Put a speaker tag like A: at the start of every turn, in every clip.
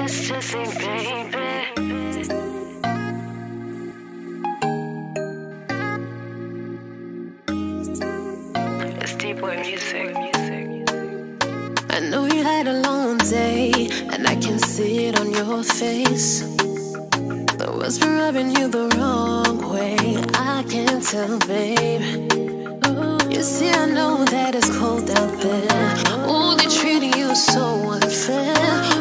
A: ecstasy, baby. It's D-Boy music.
B: I know you had a long day, and I can see it on your face. The words been rubbing you the wrong way, I can't tell, babe. You see, I know that it's cold out there. Oh, they're treating you so unfair.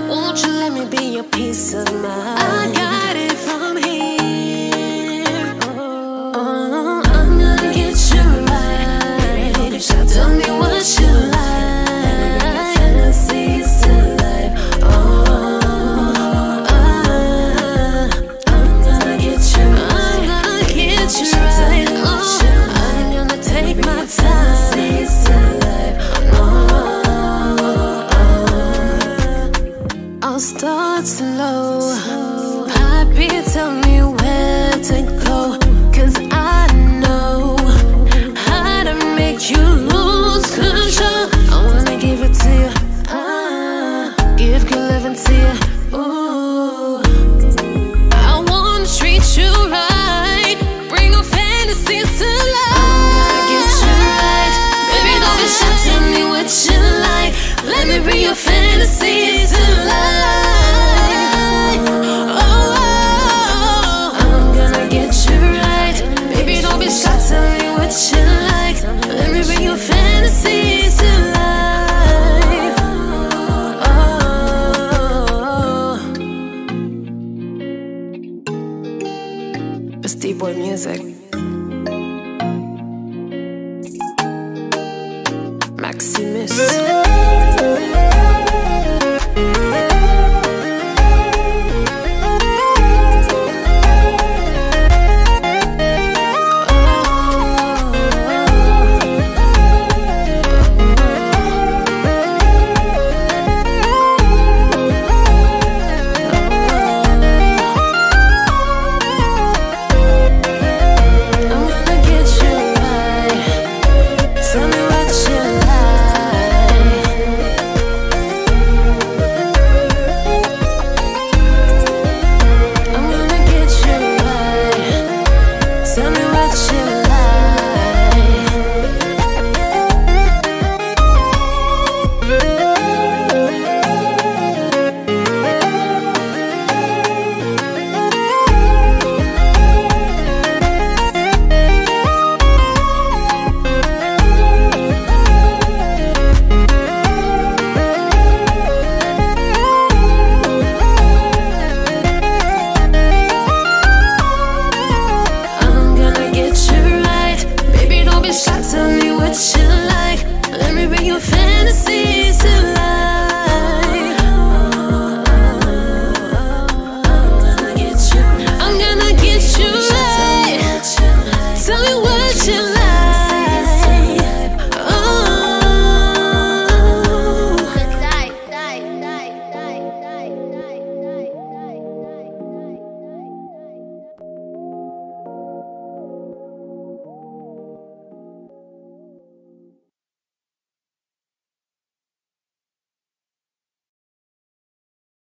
B: Won't you let me be your peace of mind? I got it from here. Oh, I'm gonna get you right. Tell me what you like. Fantasies to life. Oh, I'm gonna get you right. I'm gonna get you right. I'm gonna take my time. I'll start slow. Happy, tell me where to go, 'cause I know how to make you lose control. I wanna give it to you, give good loving to you. Ooh, I wanna treat you right, bring your fantasies to life. I'm gonna get you right, baby, don't be shy, tell me what you like. Let me bring your fantasies to life. It's D-Boy music. Maximus. Tell me what you like.